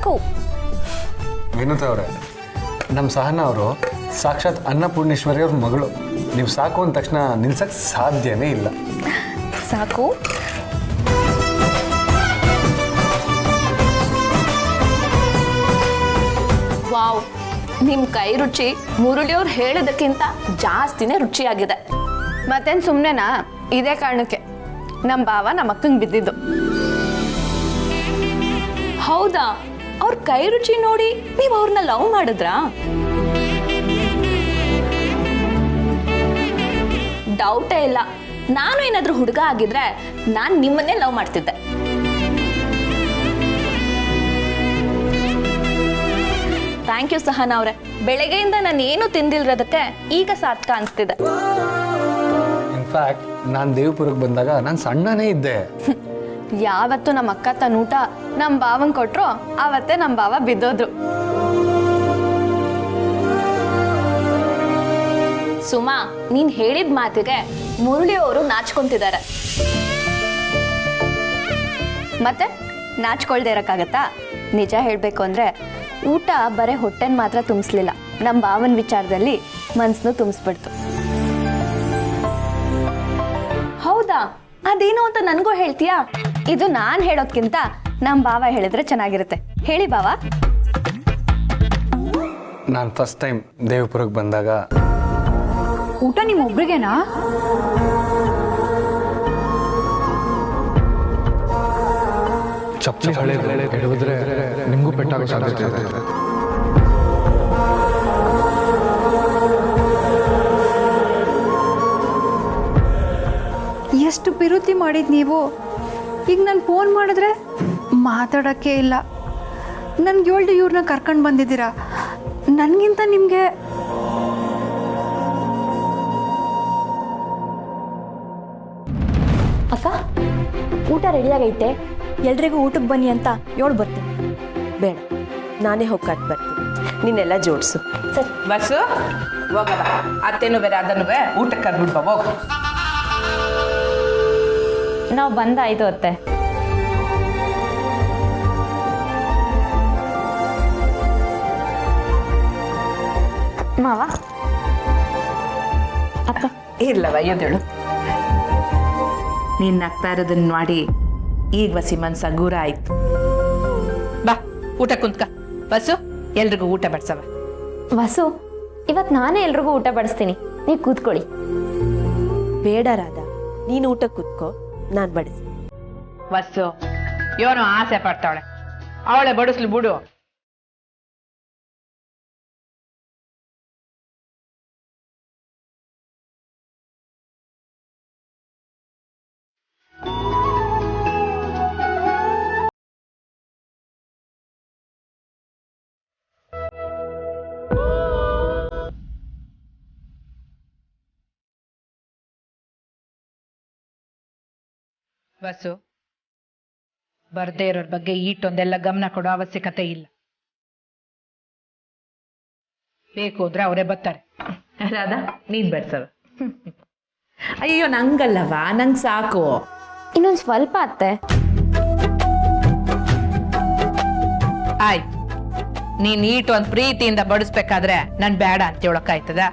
ಸಾಕು. ವಿನುತಾ ಅವರೇ, ನಮ್ಮ ಸಹನಾ ಅವರು ಸಾಕ್ಷಾತ್ ಅನ್ನಪೂರ್ಣೇಶ್ವರಿ ಅವ್ರ ಮಗಳು. ನೀವು ಸಾಕು ಅಂದ ತಕ್ಷಣ ನಿಲ್ಸಕ್ಕೆ ಸಾಧ್ಯನೇ ಇಲ್ಲ. ಸಾಕು. ವಾವ್, ನಿಮ್ಮ ಕೈ ರುಚಿ ಮುರುಳಿಯವ್ರು ಹೇಳೋದಕ್ಕಿಂತ ಜಾಸ್ತಿನೇ ರುಚಿಯಾಗಿದೆ. ಮತ್ತೇನು ಸುಮ್ಮನೆನಾ? ಇದೇ ಕಾರಣಕ್ಕೆ ನಮ್ಮ ಭಾವ ನಮ್ಮ ಅಕ್ಕಂಗೆ ಬಿದ್ದಿದ್ದು. ಹೌದಾ? ಅವ್ರ ಕೈ ರುಚಿ ನೋಡಿ ನೀವು ಅವ್ರನ್ನ ಲವ್ ಮಾಡಿದ್ರಾ? ಡೌಟೇ ಇಲ್ಲ. ನಾನು ಏನಾದ್ರೂ ಹುಡುಗ ಆಗಿದ್ರೆ ನಾನು ನಿಮ್ಮನ್ನೇ ಲವ್ ಮಾಡ್ತಿದ್ದೆ. ಥ್ಯಾಂಕ್ ಯು ಸಹನಾ ಅವ್ರೆ. ಬೆಳಗ್ಗೆಯಿಂದ ನಾನು ಏನು ತಿಂದಿಲ್ರೋದಕ್ಕೆ ಈಗ ಸಾರ್ಥಕ ಅನಿಸ್ತಿದೆ. ಇನ್ಫ್ಯಾಕ್ಟ್ ನಾನು ದೇವಪುರಕ್ಕೆ ಬಂದಾಗ ನಾನು ಸಣ್ಣನೇ ಇದ್ದೆ. ಯಾವತ್ತು ನಮ್ಮ ಅಕ್ಕ ತನ್ನ ಊಟ ನಮ್ಮ ಭಾವಂಗೆ ಕೊಟ್ರು ಆವತ್ತೇ ನಮ್ಮ ಭಾವ ಬಿದ್ದೋದ್ರು. ಸುಮಾ, ನೀನ್ ಹೇಳಿದ ಮಾತಿಗೆ ಮುರಳಿಯವರು ನಾಚ್ಕೊಂತಿದ್ದಾರೆ. ಮತ್ತೆ ನಾಚ್ಕೊಳ್ದೆ ಇರೋಕ್ಕಾಗತ್ತಾ? ನಿಜ ಹೇಳಬೇಕು ಅಂದರೆ ಊಟ ಬರೀ ಹೊಟ್ಟೆನ ಮಾತ್ರ ತುಂಬಿಸ್ಲಿಲ್ಲ, ನಮ್ಮ ಭಾವನ ವಿಚಾರದಲ್ಲಿ ಮನ್ಸನ್ನು ತುಂಬಿಸ್ಬಿಡ್ತು. ಹೌದಾ? ಅದೇನು ಅಂತ ನನಗೂ ಹೇಳ್ತೀಯಾ? ಇದು ನಾನು ಹೇಳೋದ್ಕಿಂತ ನಮ್ಮ ಭಾವ ಹೇಳಿದ್ರೆ ಚೆನ್ನಾಗಿರುತ್ತೆ. ಹೇಳಿ ಭಾವ. ನಾನು ಫಸ್ಟ್ ಟೈಮ್ ದೇವಪುರಕ್ಕೆ ಬಂದಾಗ ಊಟ ನಿಮ್ಮೊಬ್ರಿಗೇನಾ? ಚಪ್ಪಲಿ ಹಿಡಿದ್ರೆ ನಿಮಗೂ ಪೆಟ್ಟಾಗೋ ಸಾಧ್ಯತೆ ಇದೆ. ಎಷ್ಟು ಪಿರುತಿ ಮಾಡಿದ್ ನೀವು. ಈಗ ನಾನು ಫೋನ್ ಮಾಡಿದ್ರೆ ಮಾತಾಡೋಕ್ಕೆ ಇಲ್ಲ. ನನ್ಗೆ ಹೇಳ್ದು ಇವ್ರನ್ನ ಕರ್ಕೊಂಡು ಬಂದಿದ್ದೀರಾ. ನನಗಿಂತ ನಿಮಗೆ ಅಕ್ಕ, ಊಟ ರೆಡಿಯಾಗೈತೆ, ಎಲ್ರಿಗೂ ಊಟಕ್ಕೆ ಬನ್ನಿ ಅಂತ ಹೇಳಿ ಬರ್ತೀನಿ. ಬೇಡ, ನಾನೇ ಹೋಗಿ ಕಟ್ ಬರ್ತೀನಿ. ನೀನೆಲ್ಲ ಜೋಡಿಸು. ಸರಿ ಬಸ್ಸು ಹೋಗಲ್ಲ. ಅತ್ತೇನು ಬೇರೆ ಅದನ್ನು ಊಟಕ್ಕೆ ಕರ್ಬಿಡ್ಬ ಹೋಗು. ನಾವು ಬಂದಾಯ್ತು ಅತ್ತೆ. ಮಾವ, ಅಕ್ಕ ಇರ್ಲವ ಎದ್ದೇಳು. ನೀನ್ ನಗ್ತಾ ಇರೋದನ್ನ ಮಾಡಿ ಈಗ ವಸಿ ಮನ್ಸ ಗೂರ ಆಯ್ತು. ಬಾ ಊಟ ಕುಂತ್ಕ. ಬಸ್ಸು ಎಲ್ರಿಗೂ ಊಟ ಬಡ್ಸವ. ವಸು, ಇವತ್ತು ನಾನೇ ಎಲ್ರಿಗೂ ಊಟ ಬಡಿಸ್ತೀನಿ, ನೀವು ಕೂತ್ಕೊಳ್ಳಿ. ಬೇಡ ರಾಧಾ, ನೀನು ಊಟ ಕೂತ್ಕೋ, ನಾನು ಬಡಿಸ್ತೀನಿ. ಬಸ್ಸು ಇವನು ಆಸೆ ಪಡ್ತಾವಳೆ, ಅವಳೆ ಬಡಿಸ್ಲಿ ಬಿಡು. ಬಸ್ಸು, ಬರ್ದೇ ಇರೋರ್ ಬಗ್ಗೆ ಈಟೊಂದೆಲ್ಲ ಗಮನ ಕೊಡೋ ಅವಶ್ಯಕತೆ ಇಲ್ಲ. ಬೇಕು ಅಂದ್ರೆ ಅವರೇ ಬರ್ತಾರೆ. ರಾಧಾ, ನೀನ್ ಬೆಡ್ಸವ. ಅಯ್ಯೋ ನಂಗಲ್ಲವಾ, ನಂಗ್ ಸಾಕು. ಇನ್ನೊಂದು ಸ್ವಲ್ಪ ಅತ್ತೆ. ಆಯ್ತು, ನೀನ್ ಈಟು ಒಂದ್ ಪ್ರೀತಿಯಿಂದ ಬಡಿಸ್ಬೇಕಾದ್ರೆ ನನ್ ಬೇಡ ಅಂತ ಹೇಳಕ್ಕಾಯ್ತದ?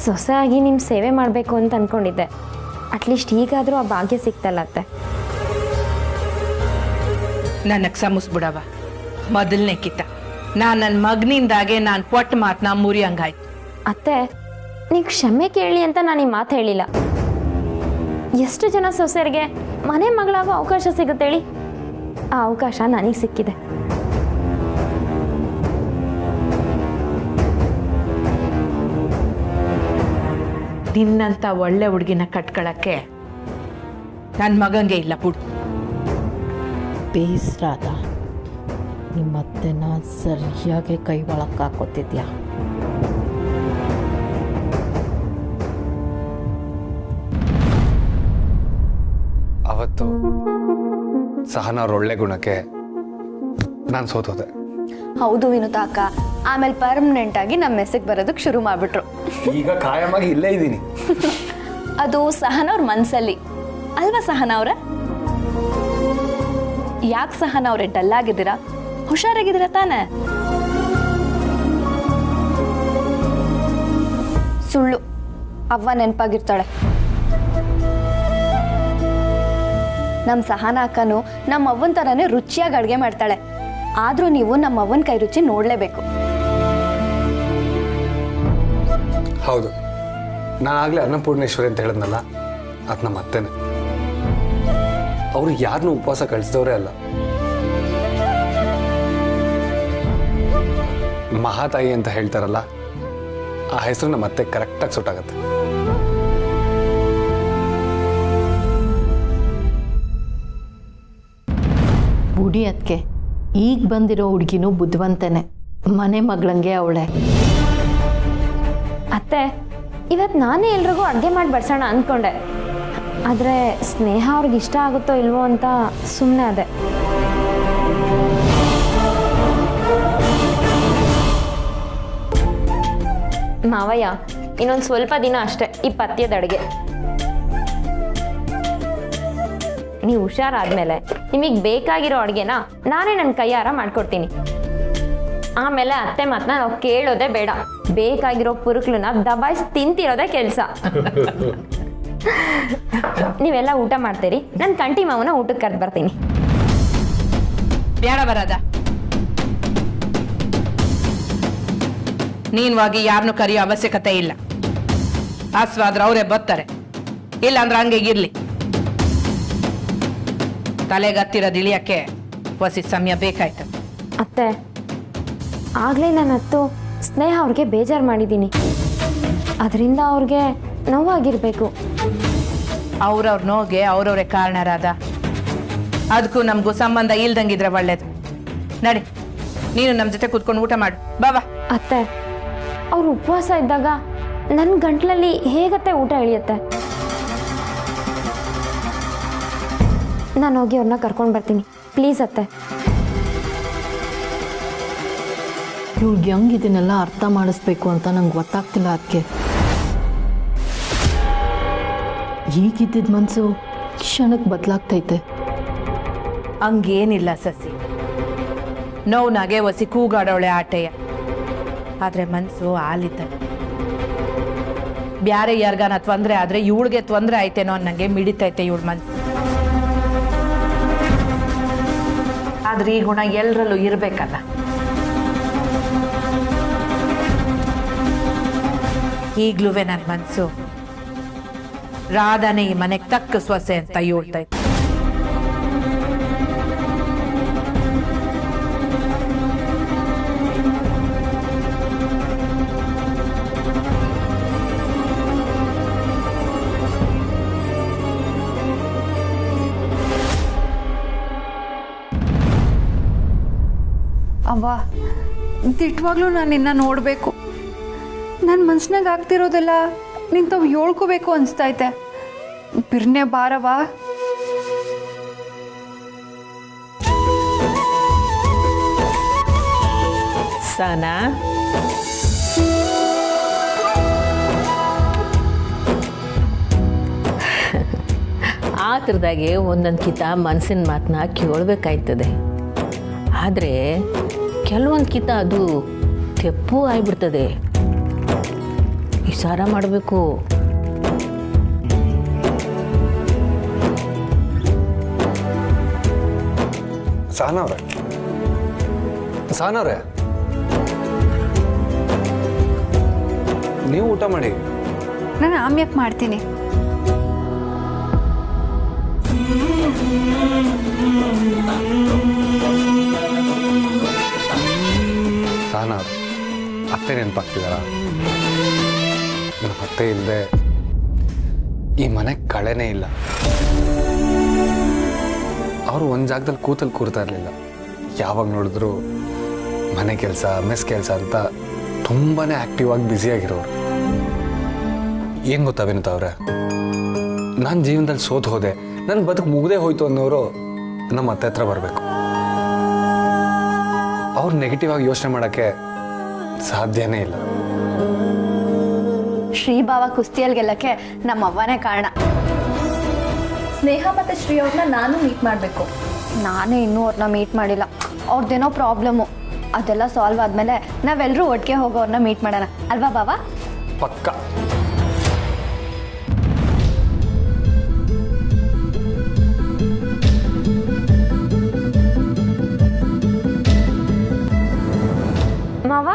ಸೊಸೆ ಆಗಿ ನಿಮ್ಮ ಸೇವೆ ಮಾಡಬೇಕು ಅಂತ ಅಂದ್ಕೊಂಡಿದ್ದೆ. ಅಟ್ಲೀಸ್ಟ್ ಈಗಾದರೂ ಆ ಭಾಗ್ಯ ಸಿಕ್ತಲ್ಲ ಅತ್ತೆ. ನನಗ್ ಸಮಸ್ಬಿಡವ. ಮೊದಲನೇ ಕಿತ್ತ ನಾನ್ ನನ್ನ ಮಗನಿಂದಾಗೆ ನಾನು ಕೊಟ್ಟ ಮಾತನ್ನ ಮುರಿಯಂಗಾಯ್ತು. ಅತ್ತೆ, ನೀವು ಕ್ಷಮೆ ಕೇಳಿ ಅಂತ ನಾನು ಈ ಮಾತು ಹೇಳಿಲ್ಲ. ಎಷ್ಟು ಜನ ಸೊಸೆಯರಿಗೆ ಮನೆ ಮಗಳಾಗೋ ಅವಕಾಶ ಸಿಗುತ್ತೇಳಿ? ಆ ಅವಕಾಶ ನನಗೆ ಸಿಕ್ಕಿದೆ. ನಿನ್ನಂತ ಒಳ್ಳೆ ಹುಡುಗಿನ ಕಟ್ಕೊಳಕ್ಕೆ ನನ್ನ ಮಗಂಗೆ ಇಲ್ಲ ಬಿಡು. ಬೇಸ್ರಾದ ನಿಮ್ಮತ್ತೆನ ಸರಿಯಾಗಿ ಕೈ ಒಳಕ್ಕೆ ಹಾಕೋತಿದ್ಯಾ? ಅವತ್ತು ಸಹನಾ ಅವ್ರ ಒಳ್ಳೆ ಗುಣಕ್ಕೆ ನಾನು ಸೋತೋದೆ. ಹೌದು ವಿನುತಾ ಅಕ್ಕ, ಆಮೇಲೆ ಪರ್ಮನೆಂಟ್ ಆಗಿ ನಮ್ಮ ಮೆಸ್ಸಿಗೆ ಬರೋದಕ್ಕೆ ಶುರು ಮಾಡಿಬಿಟ್ರು. ಈಗ ಕಾಯಮಾಗಿ ಇಲ್ಲೇ ಇದ್ದೀನಿ. ಅದು ಸಹನಾ ಅವ್ರ ಮನಸ್ಸಲ್ಲಿ ಅಲ್ವಾ ಸಹನಾ ಅವ್ರ? ಯಾಕೆ ಸಹನ ಅವರೇ ಡಲ್ ಆಗಿದ್ದೀರಾ? ಹುಷಾರಾಗಿದ್ದೀರಾ ತಾನೇ? ಸುಳ್ಳು, ಅವ್ವ ನೆನಪಾಗಿರ್ತಾಳೆ. ನಮ್ಮ ಸಹನ ಅಕ್ಕನು ನಮ್ಮ ಅವ್ವನ ಥರನೇ ರುಚಿಯಾಗಿ ಅಡುಗೆ ಮಾಡ್ತಾಳೆ. ಆದರೂ ನೀವು ನಮ್ಮ ಅವ್ವನ ಕೈ ರುಚಿ ನೋಡಲೇಬೇಕು. ಹೌದು, ನಾನಾಗಲೇ ಅನ್ನಪೂರ್ಣೇಶ್ವರಿ ಅಂತ ಹೇಳಿದ್ನಲ್ಲ, ಅದು ನಮ್ಮ ಅತ್ತೆನೇ. ಅವರು ಯಾರನ್ನೂ ಉಪವಾಸ ಕಳಿಸಿದವರೇ ಅಲ್ಲ. ಮಹಾತಾಯಿ ಅಂತ ಹೇಳ್ತಾರಲ್ಲ, ಆ ಹೆಸರು ನಮ್ಮ ಅತ್ತೆ ಕರೆಕ್ಟಾಗಿ ಸುಟ್ಟಾಗತ್ತೆ. ಬುಡಿ ಅದಕ್ಕೆ ಈಗ ಬಂದಿರೋ ಹುಡುಗಿನೂ ಬುದ್ಧಿವಂತನೇ, ಮನೆ ಮಗಳಂಗೆ ಅವಳೆ. ಅತ್ತೆ, ಇವತ್ತು ನಾನೇ ಎಲ್ರಿಗೂ ಅಡುಗೆ ಮಾಡಿ ಬಡ್ಸೋಣ ಅಂದ್ಕೊಂಡೆ. ಆದರೆ ಸ್ನೇಹ ಅವ್ರಿಗೆ ಇಷ್ಟ ಆಗುತ್ತೋ ಇಲ್ವೋ ಅಂತ ಸುಮ್ಮನೆ ಅದೇ. ಮಾವಯ್ಯ, ಇನ್ನೊಂದು ಸ್ವಲ್ಪ ದಿನ ಅಷ್ಟೇ ಈ ಪಥ್ಯದ ಅಡುಗೆ. ನೀವು ಹುಷಾರಾದ್ಮೇಲೆ ನಿಮಗೆ ಬೇಕಾಗಿರೋ ಅಡುಗೆನ ನಾನೇ ನನ್ನ ಕೈಯಾರ ಮಾಡ್ಕೊಡ್ತೀನಿ. ಆಮೇಲೆ ಅತ್ತೆ ಮಾತನ್ನ ನಾವು ಕೇಳೋದೇ ಬೇಡ, ಬೇಕಾಗಿರೋ ಪುರುಕ್ಲನ್ನ ದಬಾಯಿಸಿ ತಿಂತಿರೋದೇ ಕೆಲಸ. ನೀವೆಲ್ಲ ಊಟ ಮಾಡ್ತೀರಿ, ನಾನು ಕಂಟಿ ಮಾವನ ಊಟಕ್ಕೆ ಕರೆದು ಬರ್ತೀನಿ. ಬೇಡ ಬರದ, ನೀನ್ವಾಗಿ ಯಾರನ್ನು ಕರೆಯೋ ಅವಶ್ಯಕತೆ ಇಲ್ಲ. ಹಸ್ವಾದ್ರೆ ಅವರೇ ಬರ್ತಾರೆ, ಇಲ್ಲ ಅಂದ್ರೆ ಹಂಗೆ ಇರ್ಲಿ. ತಲೆಗತ್ತಿರೋದು ಇಳಿಯಕ್ಕೆ ಹೊಸ ಸಮಯ ಬೇಕಾಯ್ತು. ಅತ್ತೆ, ಆಗಲೇ ನಾನು ಹತ್ತು ಸ್ನೇಹ ಅವ್ರಿಗೆ ಬೇಜಾರು ಮಾಡಿದ್ದೀನಿ. ಅದರಿಂದ ಅವ್ರಿಗೆ ನೋವಾಗಿರಬೇಕು. ಅವ್ರವ್ರ ನೋಗೆ ಅವ್ರವ್ರೇ ಕಾರಣರಾದ. ಅದಕ್ಕೂ ನಮಗೂ ಸಂಬಂಧ ಇಲ್ದಂಗಿದ್ರೆ ಒಳ್ಳೇದು. ನಡಿ, ನೀನು ನಮ್ಮ ಜೊತೆ ಕೂತ್ಕೊಂಡು ಊಟ ಮಾಡು. ಬಾಬಾ. ಅತ್ತೆ, ಅವ್ರು ಉಪವಾಸ ಇದ್ದಾಗ ನನ್ನ ಗಂಟ್ಲಲ್ಲಿ ಹೇಗತ್ತೆ ಊಟ ಇಳಿಯುತ್ತೆ? ನಾನು ಹೋಗಿ ಅವ್ರನ್ನ ಕರ್ಕೊಂಡು ಬರ್ತೀನಿ, ಪ್ಲೀಸ್ ಅತ್ತೆ. ಇವ್ಳಿಗೆ ಹೆಂಗೆ ಇದನ್ನೆಲ್ಲ ಅರ್ಥ ಮಾಡಿಸ್ಬೇಕು ಅಂತ ನಂಗೆ ಗೊತ್ತಾಗ್ತಿಲ್ಲ. ಅದಕ್ಕೆ ಈಗಿದ್ದಿದ್ದ ಮನಸ್ಸು ಕ್ಷಣಕ್ಕೆ ಬದಲಾಗ್ತೈತೆ. ಹಂಗೇನಿಲ್ಲ ಸಸಿ, ನೋವ್ನಾಗೆ ಒಸಿ ಕೂಗಾಡೋಳೆ ಆಟೆಯ. ಆದ್ರೆ ಮನ್ಸು ಆಲಿತ. ಬ್ಯಾರೆ ಯಾರ್ಗಾನ ತೊಂದರೆ ಆದ್ರೆ ಇವಳಿಗೆ ತೊಂದರೆ ಆಯ್ತೇನೋ ಅನ್ನಂಗೆ ಮಿಡಿತೈತೆ ಇವಳ ಮನ್ಸು. ಆದ್ರೆ ಈ ಗುಣ ಎಲ್ರಲ್ಲೂ ಇರ್ಬೇಕಲ್ಲ. ಈಗ್ಲೂ ನನ್ನ ಮನ್ಸು ರಾಧಾನೇ ಈ ಮನೆಗೆ ತಕ್ಕ ಸೊಸೆ ಅಂತ ಹೇಳ್ತೈತೆ. ಅವ್ವ, ದಿಟ್ಟವಾಗ್ಲೂ ನಾನು ನಿನ್ನ ನೋಡಬೇಕು. ನನ್ನ ಮನ್ಸಿನಾಗ ಆಗ್ತಿರೋದೆಲ್ಲ ನಿಂತವು ಹೇಳ್ಕೋಬೇಕು ಅನಿಸ್ತೈತೆ. ಬಿರ್ನೆ ಬಾರವಾ. ಸನಾ, ಆ ಥರದಾಗೆ ಒಂದೊಂದು ಕಿತ ಮನಸ್ಸಿನ ಮಾತನ್ನ ಕೇಳಬೇಕಾಯ್ತದೆ. ಆದರೆ ಕೆಲವೊಂದು ಕಿತ ಅದು ತೆಪ್ಪು ಆಗಿಬಿಡ್ತದೆ. ವಿಚಾರ ಮಾಡಬೇಕು. ಸಹನವ್ರೆ, ಸಹನವ್ರೆ, ನೀವು ಊಟ ಮಾಡಿ. ನಾನು ಆಮ್ಯಾಕೆ ಮಾಡ್ತೀನಿ. ಸಹನವ್ರೆ, ಅತ್ತೆ ನೆನಪಾಗ್ತಿದಾರ? ನನ್ನ ಅತ್ತೆ ಇಲ್ಲದೆ ಈ ಮನೆ ಕಳೆನೇ ಇಲ್ಲ. ಅವರು ಒಂದು ಜಾಗದಲ್ಲಿ ಕೂರ್ತಾ ಇರಲಿಲ್ಲ. ಯಾವಾಗ ನೋಡಿದ್ರು ಮನೆ ಕೆಲಸ, ಮೆಸ್ ಕೆಲಸ ಅಂತ ತುಂಬಾ ಆ್ಯಕ್ಟಿವ್ ಆಗಿ ಬ್ಯುಸಿಯಾಗಿರೋರು. ಏನು ಗೊತ್ತಾ ವಿನುತಾ ಅವರೇ, ನಾನು ಜೀವನದಲ್ಲಿ ಸೋತು ಹೋದೆ, ನನ್ನ ಬದುಕು ಮುಗ್ದೇ ಹೋಯ್ತು ಅನ್ನೋರು ನಮ್ಮ ಅತ್ತೆ ಹತ್ರ ಬರಬೇಕು. ಅವ್ರು ನೆಗೆಟಿವ್ ಆಗಿ ಯೋಚನೆ ಮಾಡೋಕ್ಕೆ ಸಾಧ್ಯನೇ ಇಲ್ಲ. ಶ್ರೀಭಾವ ಕುಸ್ತಿಯಲ್ಲಿ ಗೆಲ್ಲಕ್ಕೆ ನಮ್ಮ ಅವ್ವನೇ ಕಾರಣ. ಸ್ನೇಹ ಮತ್ತು ಶ್ರೀ ಅವ್ರನ್ನ ನಾನು ಮೀಟ್ ಮಾಡಬೇಕು. ನಾನೇ ಇನ್ನೂ ಅವ್ರನ್ನ ಮೀಟ್ ಮಾಡಿಲ್ಲ. ಅವ್ರದ್ದೇನೋ ಪ್ರಾಬ್ಲಮ್ಮು, ಅದೆಲ್ಲ ಸಾಲ್ವ್ ಆದಮೇಲೆ ನಾವೆಲ್ಲರೂ ಒಟ್ಟಿಗೆ ಹೋಗಿ ಅವ್ರನ್ನ ಮೀಟ್ ಮಾಡೋಣ ಅಲ್ವಾ ಬಾವ? ಪಕ್ಕ. ಮಾವ,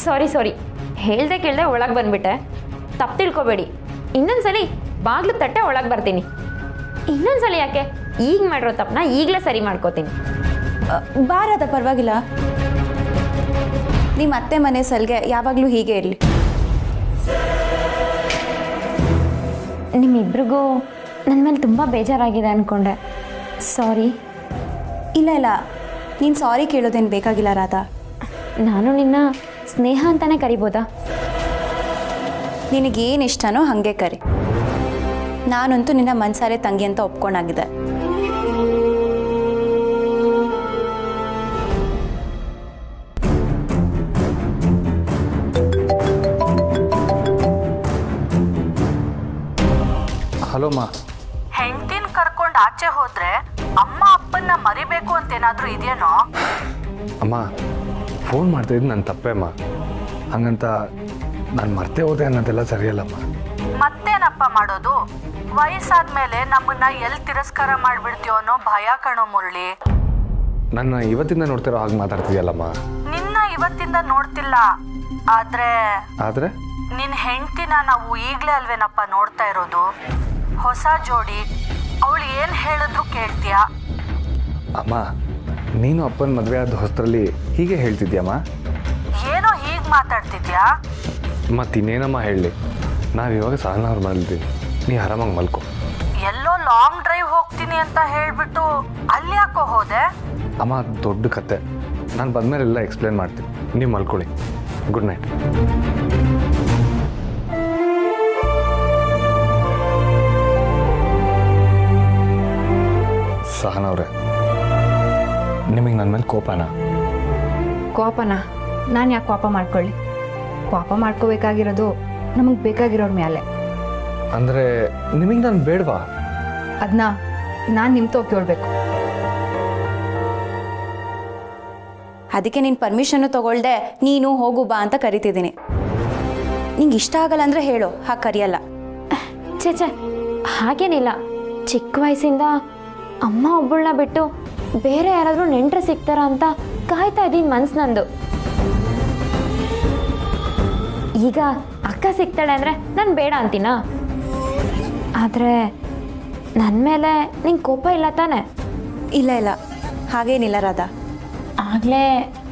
ಸಾರಿ ಹೇಳ್ದೆ ಕೇಳ್ದೆ ಒಳಗೆ ಬಂದ್ಬಿಟ್ಟೆ. ತಪ್ಪು ತಿಳ್ಕೊಬೇಡಿ. ಇನ್ನೊಂದ್ಸಲಿ ಬಾಗ್ಲು ತಟ್ಟೆ ಒಳಗೆ ಬರ್ತೀನಿ. ಇನ್ನೊಂದ್ಸಲಿ ಯಾಕೆ? ಈಗ ಮಾಡಿರೋ ತಪ್ಪನ್ನ ಈಗಲೇ ಸರಿ ಮಾಡ್ಕೋತೀನಿ. ಬಾರದ ಪರವಾಗಿಲ್ಲ. ನಿಮ್ಮ ಅತ್ತೆ ಮನೆ ಸಲ್ಗೆ ಯಾವಾಗಲೂ ಹೀಗೆ ಇರಲಿ. ನಿಮ್ಮಿಬ್ರಿಗೂ ನನ್ನ ಮೇಲೆ ತುಂಬ ಬೇಜಾರಾಗಿದೆ ಅಂದ್ಕೊಂಡೆ. ಸಾರಿ. ಇಲ್ಲ ನೀನು ಸಾರಿ ಕೇಳೋದೇನು ಬೇಕಾಗಿಲ್ಲ ರಾಧಾ. ನಾನು ನಿನ್ನ ಸ್ನೇಹ ಅಂತಾನೆ ಕರಿಬೋದಾ? ನಿನಗೇನು ಇಷ್ಟನೋ ಹಾಗೆ ಕರಿ. ನಾನಂತೂ ನಿನ್ನ ಮನ್ಸಾರೆ ತಂಗಿ ಅಂತ ಒಪ್ಕೊಂಡಾಗಿದೆ. ಹಲೋ ಮಾ. ಹೆಂಡತಿನ ಕರ್ಕೊಂಡು ಆಚೆ ಹೋದ್ರೆ ಅಮ್ಮ ಅಪ್ಪನ್ನ ಮರಿಬೇಕು ಅಂತೇನಾದ್ರೂ ಇದೆಯೇನೋ? ಅಮ್ಮ ಫೋನ್ ಮಾಡ್ತಾಯಿದ್ದು ನನ್ನ ತಪ್ಪೇಮ್ಮ. ಹಂಗಂತ ನಾನು ಮರ್ತೇ ಹೋದೆ ಅನ್ನೋದೆಲ್ಲ ಸರಿಯಲ್ಲಮ್ಮ. ಮತ್ತೇನಪ್ಪ ಮಾಡೋದು? ವಯಸ್ಸಾದ್ಮೇಲೆ ನಮ್ಮನ್ನ ಎಲ್ಲಿ ತಿರಸ್ಕಾರ ಮಾಡ್ಬಿಡ್ತೀವೋ ಅನ್ನೋ ಭಯ ಕಣೋ ಮುರಳಿ. ನನ್ನ ಇವತ್ತಿಂದ ನೋಡ್ತಿರೋ ಹಾಗೆ ಮಾತಾಡ್ತಿದ್ಯಲ್ಲಮ್ಮ. ನಿನ್ನ ಇವತ್ತಿಂದ ನೋಡ್ತಿಲ್ಲ, ಆದ್ರೆ ನಿನ್ನ ಹೆಂಡತಿನ ನಾವು ಈಗಲೇ ಅಲ್ವೇನಪ್ಪ ನೋಡ್ತಾ ಇರೋದು. ಹೊಸ ಜೋಡಿ, ಅವಳು ಏನು ಹೇಳಿದ್ರು ಕೇಳ್ತೀಯಾ? ಅಮ್ಮ ನೀನು ಅಪ್ಪನ ಮದುವೆ ಆದ ಹೊಸರಲ್ಲಿ ಹೀಗೆ ಹೇಳ್ತಿದ್ಯಮ್ಮ. ಏನೋ ಹೀಗೆ ಮಾತಾಡ್ತಿದ್ಯಾ? ಮತ್ತಿನ್ನೇನಮ್ಮ ಹೇಳಲಿ, ನಾವಿವಾಗ ಸಹನವ್ರ ಮನೇಲಿದ್ದೀವಿ. ನೀ ಆರಾಮಾಗಿ ಮಲ್ಕೊ. ಎಲ್ಲೋ ಲಾಂಗ್ ಡ್ರೈವ್ ಹೋಗ್ತೀನಿ ಅಂತ ಹೇಳ್ಬಿಟ್ಟು ಅಲ್ಲಿ ಯಾಕೋ ಹೋದೆ? ಅಮ್ಮ ದೊಡ್ಡ ಕತೆ, ನಾನು ಬಂದಮೇಲೆ ಎಲ್ಲ ಎಕ್ಸ್ಪ್ಲೇನ್ ಮಾಡ್ತೀನಿ. ನೀವು ಮಲ್ಕೊಳ್ಳಿ. Good night. ಸಹನವ್ರೆ, ನಿಮಗೆ ನನ್ನ ಮೇಲೆ ಕೋಪನಾ? ಕೋಪನ ನಾನು ಯಾಕೆ ಕೋಪ ಮಾಡ್ಕೊಳ್ಳಿ? ಕೋಪ ಮಾಡ್ಕೋಬೇಕಾಗಿರೋದು ನಮಗೆ ಬೇಕಾಗಿರೋರ ಮೇಲೆ. ಅಂದರೆ ನಿಮಗೆ ನಾನು ಬೇಡವಾ? ಅದನ್ನ ನಾನು ನಿಮ್ಮ ತೋ ಕೇಳಬೇಕು. ಅದಕ್ಕೆ ನೀನು ಪರ್ಮಿಷನ್ನು ತೊಗೊಳ್ದೆ ನೀನು ಹೋಗು ಬಾ ಅಂತ ಕರಿತಿದ್ದೀನಿ. ನಿಂಗೆ ಇಷ್ಟ ಆಗಲ್ಲ ಅಂದರೆ ಹೇಳು, ಹಾಗೆ ಕರಿಯಲ್ಲ. ಛೇ ಹಾಗೇನಿಲ್ಲ. ಚಿಕ್ಕ ವಯಸ್ಸಿಂದ ಅಮ್ಮ ಒಬ್ಬಳನ್ನ ಬಿಟ್ಟು ಬೇರೆ ಯಾರಾದರೂ ನೆಂಟರು ಸಿಗ್ತಾರ ಅಂತ ಕಾಯ್ತಾ ಇದ್ದೀನಿ ಮನ್ಸು ನಂದು. ಈಗ ಅಕ್ಕ ಸಿಗ್ತಾಳೆ ಅಂದರೆ ನಾನು ಬೇಡ ಅಂತೀನಾ? ಆದರೆ ನನ್ನ ಮೇಲೆ ನಿಂಗೆ ಕೋಪ ಇಲ್ಲ ತಾನೆ? ಇಲ್ಲ ಹಾಗೇನಿಲ್ಲ ರಾಧಾ. ಆಗಲೇ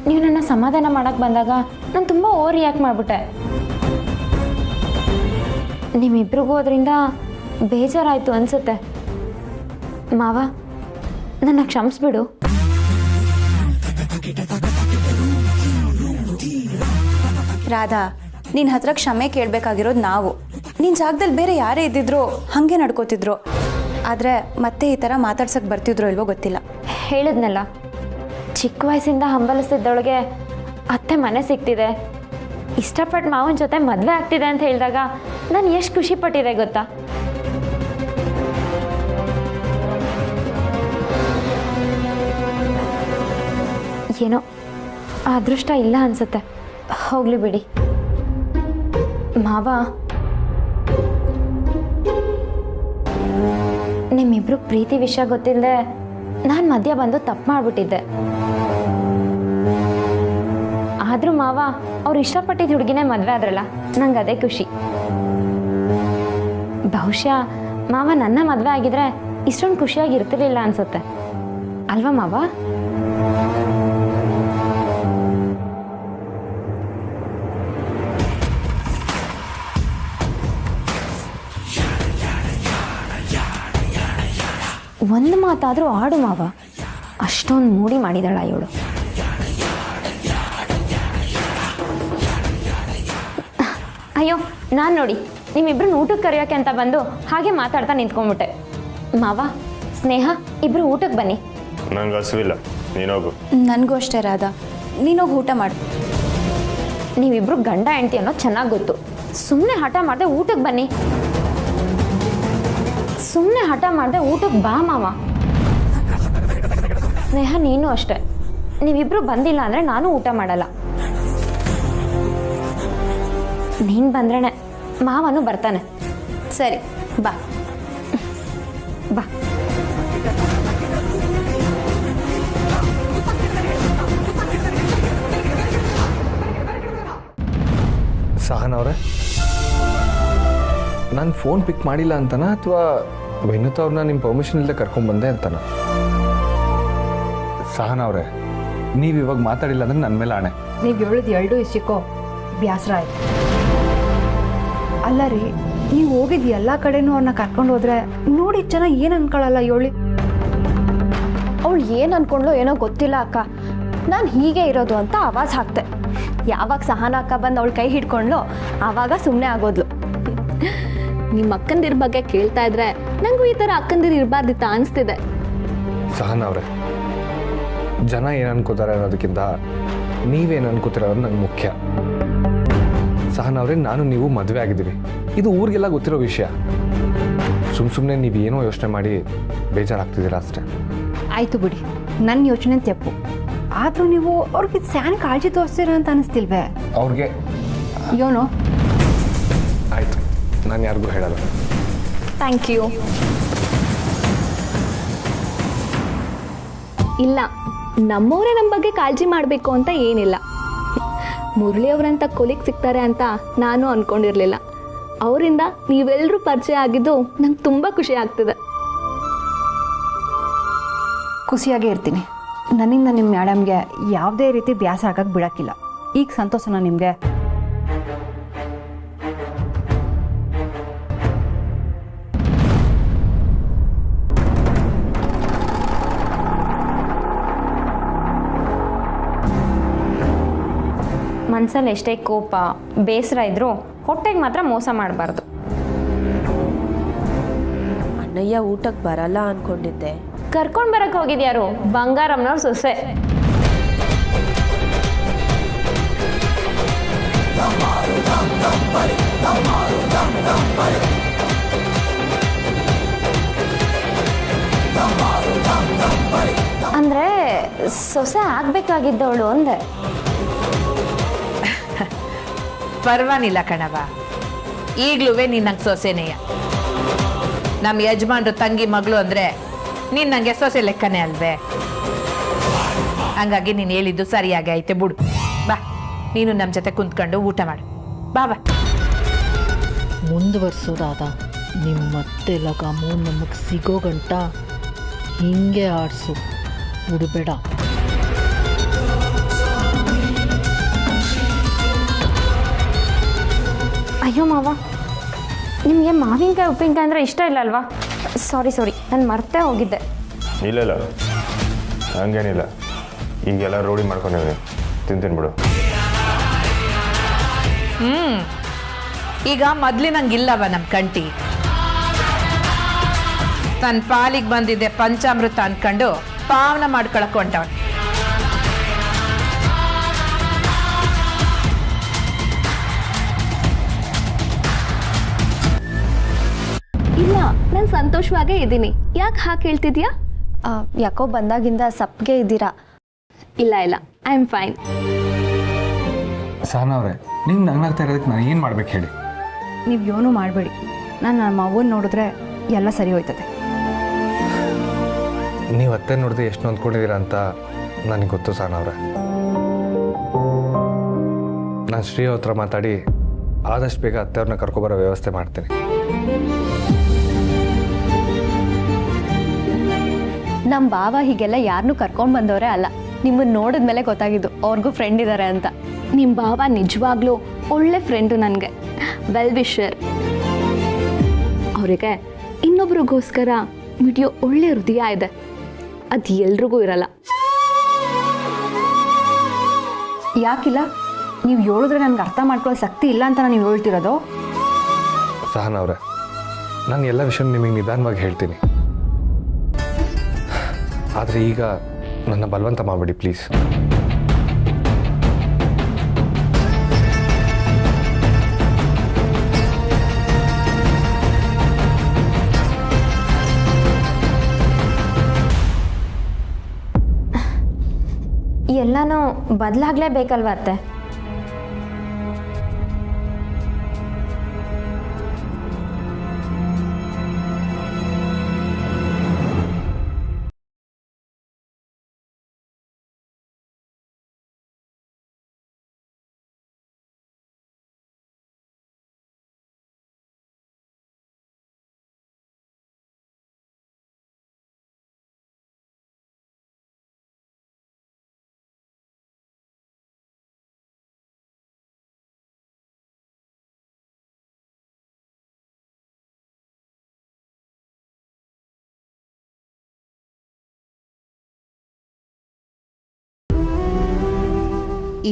ನೀವು ನನ್ನ ಸಮಾಧಾನ ಮಾಡೋಕ್ಕೆ ಬಂದಾಗ ನಾನು ತುಂಬ ಓವರ್ ರಿಯಾಕ್ಟ್ ಮಾಡಿಬಿಟ್ಟೆ. ನಿಮ್ಮಿಬ್ರಿಗೂ ಅದರಿಂದ ಬೇಜಾರಾಯಿತು ಅನಿಸುತ್ತೆ. ಮಾವ, ನನ್ನ ಕ್ಷಮಿಸ್ಬಿಡು. ರಾಧಾ, ನಿನ್ನ ಹತ್ರ ಕ್ಷಮೆ ಕೇಳಬೇಕಾಗಿರೋದು ನಾವು. ನಿನ್ನ ಜಾಗದಲ್ಲಿ ಬೇರೆ ಯಾರೇ ಇದ್ದಿದ್ರು ಹಾಗೆ ನಡ್ಕೋತಿದ್ರು. ಆದರೆ ಮತ್ತೆ ಈ ಥರ ಮಾತಾಡ್ಸಕ್ಕೆ ಬರ್ತಿದ್ರು ಇಲ್ವೋ ಗೊತ್ತಿಲ್ಲ. ಹೇಳಿದ್ನಲ್ಲ, ಚಿಕ್ಕ ವಯಸ್ಸಿಂದ ಹಂಬಲಿಸ್ತಿದ್ದೊಳಗೆ ಅತ್ತೆ ಮನೆ ಸಿಗ್ತಿದೆ, ಇಷ್ಟಪಟ್ಟು ಮಾವನ ಜೊತೆ ಮದುವೆ ಆಗ್ತಿದೆ ಅಂತ ಹೇಳಿದಾಗ ನಾನು ಎಷ್ಟು ಖುಷಿ ಪಟ್ಟಿದೆ ಗೊತ್ತಾ? ಏನೋ ಆ ಅದೃಷ್ಟ ಇಲ್ಲ ಅನ್ಸುತ್ತೆ. ಹೋಗ್ಲಿ ಬಿಡಿ. ಮಾವ, ನಿಮ್ಮಿಬ್ರು ಪ್ರೀತಿ ವಿಷಯ ಗೊತ್ತಿಲ್ಲದೆ ನಾನು ಮಧ್ಯ ಬಂದು ತಪ್ಪು ಮಾಡಿಬಿಟ್ಟಿದ್ದೆ. ಆದರೂ ಮಾವ ಅವ್ರು ಇಷ್ಟಪಟ್ಟಿದ್ದ ಹುಡುಗಿನೇ ಮದುವೆ ಆದ್ರಲ್ಲ, ನಂಗೆ ಅದೇ ಖುಷಿ. ಬಹುಶಃ ಮಾವ ನನ್ನ ಮದುವೆ ಆಗಿದ್ರೆ ಇಷ್ಟೊಂದು ಖುಷಿಯಾಗಿ ಇರ್ತಿರ್ಲಿಲ್ಲ ಅನ್ಸುತ್ತೆ ಅಲ್ವಾ ಮಾವ? ಒಂದು ಮಾತಾದರೂ ಆಡು ಮಾವ. ಅಷ್ಟೊಂದು ಮೂಡಿ ಮಾಡಿದಳ ಇವಳು. ಅಯ್ಯೋ, ನಾನು ನೋಡಿ ನಿಮ್ಮಿಬ್ರು ಊಟಕ್ಕೆ ಕರೆಯೋಕೆ ಅಂತ ಬಂದು ಹಾಗೆ ಮಾತಾಡ್ತಾ ನಿಂತ್ಕೊಂಡ್ಬಿಟ್ಟೆ. ಮಾವ, ಸ್ನೇಹ, ಇಬ್ರು ಊಟಕ್ಕೆ ಬನ್ನಿ. ನಂಗೆ ಹಸುವಿಲ್ಲ, ನೀನೋಗು. ನನಗೂ ಅಷ್ಟೇ ರಾಧಾ, ನೀನೋಗಿ ಊಟ ಮಾಡು. ನೀವಿಬ್ರು ಗಂಡ ಹೆಂಡತಿ ಅನ್ನೋ ಚೆನ್ನಾಗಿ ಗೊತ್ತು. ಸುಮ್ಮನೆ ಹಠ ಮಾಡದೆ ಊಟಕ್ಕೆ ಬನ್ನಿ. ಸುಮ್ಮನೆ ಹಠ ಮಾಡದೆ ಊಟಕ್ಕೆ ಬಾ ಮಾವ. ಸ್ನೇಹ ನೀನು ಅಷ್ಟೆ, ನೀವಿಬ್ರು ಬಂದಿಲ್ಲ ಅಂದರೆ ನಾನು ಊಟ ಮಾಡಲ್ಲ. ನೀನು ಬಂದ್ರೇ ಮಾವನು ಬರ್ತಾನೆ. ಸರಿ ಬಾ ಬಾ. ಸಹನ್ ಅವರೇ, ನಾನು ಫೋನ್ ಪಿಕ್ ಮಾಡಿಲ್ಲ ಅಂತನಾ ಅಥವಾ ವಿನುತ್ ಅವ್ರನ್ನ ನಿಮ್ಮ ಪರ್ಮಿಷನ್ ಇಲ್ಲದೆ ಕರ್ಕೊಂಡ್ಬಂದೆ ಅಂತನಾ? ಸಹನ್ ಅವರೇ, ನೀವು ಇವಾಗ ಮಾತಾಡಿಲ್ಲ ಅಂದ್ರೆ ನನ್ನ ಮೇಲೆ ಆಣೆ. ನೀವು ಹೇಳಿದ ಎರಡು ಇಷ್ಟಕ್ಕೋ ಬೇಸರ ಆಯ್ತು. ಅಲ್ಲ ರೀ, ನೀವು ಹೋಗಿದ್ದು ಎಲ್ಲ ಕಡೆನೂ ಅವ್ರನ್ನ ಕರ್ಕೊಂಡು ಹೋದ್ರೆ ನೋಡಿ ಜನ ಏನು ಅನ್ಕೊಳ್ಳಲ್ಲ ಹೇಳಿ. ಅವಳು ಏನು ಅನ್ಕೊಂಡ್ಲೋ ಏನೋ ಗೊತ್ತಿಲ್ಲ ಅಕ್ಕ. ನಾನು ಹೀಗೆ ಇರೋದು ಅಂತ ಆವಾಜ್ ಹಾಕ್ತೆ. ಯಾವಾಗ ಸಹನ ಅಕ್ಕ ಬಂದು ಅವಳು ಕೈ ಹಿಡ್ಕೊಂಡ್ಲು ಆವಾಗ ಸುಮ್ಮನೆ ಆಗೋದ್ಲು. ನಿಮ್ಮ ಅಕ್ಕಂದಿರ ಬಗ್ಗೆ ಕೇಳ್ತಾ ಇದ್ರೆ ನಂಗೂ ಈ ಥರ ಅಕ್ಕಂದಿರು ಇರಬಾರ್ದಿತ್ತ ಅನಿಸ್ತಿದೆ. ಸಹನ್ ಅವರೇ, ಜನ ಏನು ಅನ್ಕೋತಾರೆ ಅನ್ನೋದಕ್ಕಿಂತ ನೀವೇನು ಅನ್ಕೋತಿರೋದು ನಂಗೆ ಮುಖ್ಯ. ಸಹನ್ ಅವರೇ, ನಾನು ನೀವು ಮದುವೆ ಆಗಿದ್ದೀವಿ, ಇದು ಊರಿಗೆಲ್ಲ ಗೊತ್ತಿರೋ ವಿಷಯ. ಸುಮ್ಮನೆ ನೀವು ಏನೋ ಯೋಚನೆ ಮಾಡಿ ಬೇಜಾರಾಗ್ತಿದ್ದೀರಾ ಅಷ್ಟೇ. ಆಯಿತು ಬಿಡಿ, ನನ್ನ ಯೋಚನೆ ತಪ್ಪು. ಆದರೂ ನೀವು ಅವ್ರಿಗೆ ಸ್ಯಾನ್ ಕಾಳಜಿ ತೋರಿಸ್ತೀರ ಅಂತ ಅನಿಸ್ತಿಲ್ವೇ? ಅವ್ರಿಗೆ ಏನೋ ಆಯಿತು, ನಾನು ಯಾರಿಗೂ ಹೇಳಲ್ಲ. Thank you. ಇಲ್ಲ, ನಮ್ಮವರೇ ನಮ್ಮ ಬಗ್ಗೆ ಕಾಳಜಿ ಮಾಡಬೇಕು ಅಂತ ಏನಿಲ್ಲ. ಮುರಳಿಯವರಂತ ಕೊಲಿಗ್ ಸಿಗ್ತಾರೆ ಅಂತ ನಾನು ಅಂದ್ಕೊಂಡಿರಲಿಲ್ಲ. ಅವರಿಂದ ನೀವೆಲ್ಲರೂ ಪರಿಚಯ ಆಗಿದ್ದು ನಂಗೆ ತುಂಬ ಖುಷಿ ಆಗ್ತಿದೆ. ಖುಷಿಯಾಗೇ ಇರ್ತೀನಿ. ನನ್ನಿಂದ ನಿಮ್ಮ ಮೇಡಮ್ಗೆ ಯಾವುದೇ ರೀತಿ ಬ್ಯಾಸ ಆಗಕ್ಕೆ ಬಿಡೋಕ್ಕಿಲ್ಲ. ಈಗ ಸಂತೋಷನ ನಿಮಗೆ? ಮನಸ್ಸಲ್ಲಿ ಎಷ್ಟೇ ಕೋಪ ಬೇಸರ ಇದ್ರೂ ಹೊಟ್ಟೆಗೆ ಮಾತ್ರ ಮೋಸ ಮಾಡಬಾರ್ದು. ಅಣ್ಣಯ್ಯ ಊಟಕ್ಕೆ ಬರಲ್ಲ ಅನ್ಕೊಂಡಿದ್ದೆ. ಕರ್ಕೊಂಡು ಬರಕ್ಕೆ ಹೋಗಿದ್ಯಾರು? ಬಂಗಾರಮ್ಮನವ್ರ ಸೊಸೆ. ಅಂದ್ರೆ ಸೊಸೆ ಆಗ್ಬೇಕಾಗಿದ್ದವಳು ಅಂದೆ. ಪರವಾಗಿಲ್ಲ ಕಣವ, ಈಗ್ಲೂ ನೀನು ನಂಗೆ ಸೊಸೆನೆಯ. ನಮ್ಮ ಯಜಮಾನ್ರು ತಂಗಿ ಮಗಳು ಅಂದರೆ ನೀನು ನನಗೆ ಸೊಸೆ ಲೆಕ್ಕನೇ ಅಲ್ವೇ? ಹಂಗಾಗಿ ನೀನು ಹೇಳಿದ್ದು ಸರಿಯಾಗಿ ಐತೆ ಬಿಡು. ಬಾ, ನೀನು ನಮ್ಮ ಜೊತೆ ಕುಂತ್ಕೊಂಡು ಊಟ ಮಾಡು. ಬಾ ಬಾ. ಮುಂದುವರ್ಸೋದಾದ ನಿಮ್ಮತ್ತೆ ಲಗಾಮು ನಮಗೆ ಸಿಗೋ ಗಂಟ ಹಿಂಗೆ ಆಡಿಸು, ಉಡಬೇಡ. ಅಯ್ಯೋ ಮಾವ, ನಿಮಗೆ ಮಾವಿನಕಾಯಿ ಉಪ್ಪಿನಕಾಯಿ ಅಂದರೆ ಇಷ್ಟ ಇಲ್ಲ ಅಲ್ವಾ? ಸಾರಿ ನಾನು ಮರ್ತೇ ಹೋಗಿದ್ದೆ. ಇಲ್ಲ ಹಂಗೇನಿಲ್ಲ, ಈಗೆಲ್ಲ ರೋಡಿ ಮಾಡ್ಕೊಂಡಿದ್ದೀನಿ, ತಿಂತೀನಿ ಬಿಡು. ಈಗ ಮೊದಲಿನಂಗಿಲ್ಲವ ನಮ್ಮ ಕಂಟಿ. ತನ್ನ ಪಾಲಿಗೆ ಬಂದಿದ್ದೆ ಪಂಚಾಮೃತ ಅಂದ್ಕೊಂಡು ಪಾವನ ಮಾಡ್ಕೊಳಕ್ಕೆ ಹೊಂಟವನು. ಇಲ್ಲ, ನಾನು ಸಂತೋಷವಾಗೇ ಇದ್ದೀನಿ. ಯಾಕೆ ಹಾಗೆ ಹೇಳ್ತಿದ್ಯಾ? ಯಾಕೋ ಬಂದಾಗಿಂದ ಸಪ್ಪಗೆ ಇದ್ದೀರಾ. ಇಲ್ಲ ಐ ಆಮ್ ಫೈನ್. ಸಹನ ಅವರೇ, ನೀವು ನಗ್ನಾಗ್ತಾ ಇರೋದಕ್ಕೆ ನಾನು ಏನು ಮಾಡ್ಬೇಕು ಹೇಳಿ? ನೀವು ಏನೂ ಮಾಡಬೇಡಿ. ನಾನು ನಮ್ಮ ಅವ್ವನ ನೋಡಿದ್ರೆ ಎಲ್ಲ ಸರಿ ಹೋಯ್ತದೆ. ನೀವು ಅತ್ತೆ ನೋಡಿದ್ರೆ ಎಷ್ಟು ನೊಂದ್ಕೊಂಡಿದ್ದೀರಾ ಅಂತ ನನಗೆ ಗೊತ್ತು ಸಹನ ಅವರೇ. ನಾನು ಶ್ರೀ ಹತ್ರ ಮಾತಾಡಿ ಆದಷ್ಟು ಬೇಗ ಅತ್ತೆಯವ್ರನ್ನ ಕರ್ಕೊಬರೋ ವ್ಯವಸ್ಥೆ ಮಾಡ್ತೀನಿ. ನಮ್ಮ ಬಾವ ಹೀಗೆಲ್ಲ ಯಾರನ್ನೂ ಕರ್ಕೊಂಡು ಬಂದವರೇ ಅಲ್ಲ. ನಿಮ್ಮನ್ನು ನೋಡಿದ್ಮೇಲೆ ಗೊತ್ತಾಗಿದ್ದು ಅವ್ರಿಗೂ ಫ್ರೆಂಡ್ ಇದ್ದಾರೆ ಅಂತ. ನಿಮ್ಮ ಬಾವ ನಿಜವಾಗ್ಲೂ ಒಳ್ಳೆ ಫ್ರೆಂಡು ನನಗೆ, ವೆಲ್ ವಿಷರ್. ಅವರಿಗೆ ಇನ್ನೊಬ್ರಿಗೋಸ್ಕರ ಮಿಡಿಯೋ ಒಳ್ಳೆ ಹೃದಯ ಇದೆ, ಅದು ಎಲ್ರಿಗೂ ಇರಲ್ಲ. ಯಾಕಿಲ್ಲ? ನೀವು ಹೇಳಿದ್ರೆ ನನಗೆ ಅರ್ಥ ಮಾಡ್ಕೊಳ್ಳೋ ಶಕ್ತಿ ಇಲ್ಲ ಅಂತ ನೀವು ಹೇಳ್ತಿರೋದು? ಸಹನ ಅವರೇ, ನಾನು ಎಲ್ಲ ವಿಷಯ ನಿಮಗೆ ನಿಧಾನವಾಗಿ ಹೇಳ್ತೀನಿ. ಆದರೆ ಈಗ ನನ್ನ ಬಲವಂತ ಮಾಡಬೇಡಿ ಪ್ಲೀಸ್. ಎಲ್ಲನೂ ಬದಲಾಗಲೇಬೇಕಲ್ವ ಅತ್ತೆ?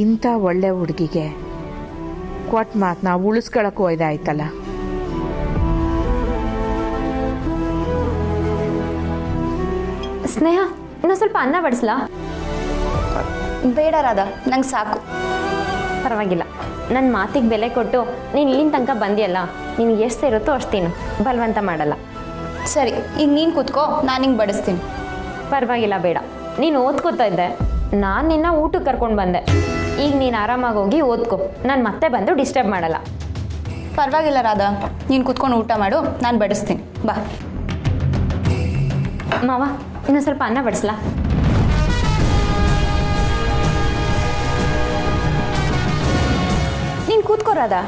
ಇಂಥ ಒಳ್ಳೆ ಹುಡುಗಿಗೆ ಕೊಟ್ಟು ಮಾತನ್ನ ಉಳಿಸ್ಕೊಳಕ್ಕೂ ಇದಾಯ್ತಲ್ಲ. ಸ್ನೇಹ, ಇನ್ನೂ ಸ್ವಲ್ಪ ಅನ್ನ ಬಡಿಸ್ಲಾ? ಬೇಡ ರಾಧಾ, ನಂಗೆ ಸಾಕು. ಪರವಾಗಿಲ್ಲ, ನನ್ನ ಮಾತಿಗೆ ಬೆಲೆ ಕೊಟ್ಟು ನೀನು ಇಲ್ಲಿನ ತನಕ ಬಂದಿಯಲ್ಲ, ನಿನಗೆ ಎಷ್ಟು ಇರುತ್ತೋ ಅಷ್ಟು ತಿನ್ನು, ಬಲವಂತ ಮಾಡಲ್ಲ. ಸರಿ, ಈಗ ನೀನು ಕೂತ್ಕೋ, ನಾನು ಹಿಂಗೆ ಬಡಿಸ್ತೀನಿ. ಪರವಾಗಿಲ್ಲ, ಬೇಡ. ನೀನು ಓದ್ಕೋತಾ ಇದ್ದೆ, ನಾನು ನಿನ್ನ ಊಟಕ್ಕೆ ಕರ್ಕೊಂಡು ಬಂದೆ. ಈಗ ನೀನು ಆರಾಮಾಗಿ ಹೋಗಿ ಓದ್ಕೋ, ನಾನು ಮತ್ತೆ ಬಂದು ಡಿಸ್ಟರ್ಬ್ ಮಾಡಲ್ಲ. ಪರವಾಗಿಲ್ಲ ರಾಧಾ, ನೀನು ಕೂತ್ಕೊಂಡು ಊಟ ಮಾಡು, ನಾನು ಬಡಿಸ್ತೀನಿ. ಬಾ ಮಾವ, ಇನ್ನೂ ಸ್ವಲ್ಪ ಅನ್ನ ಬಡಿಸ್ಲಾ? ನೀನು ಕೂತ್ಕೋ ರಾಧಾ.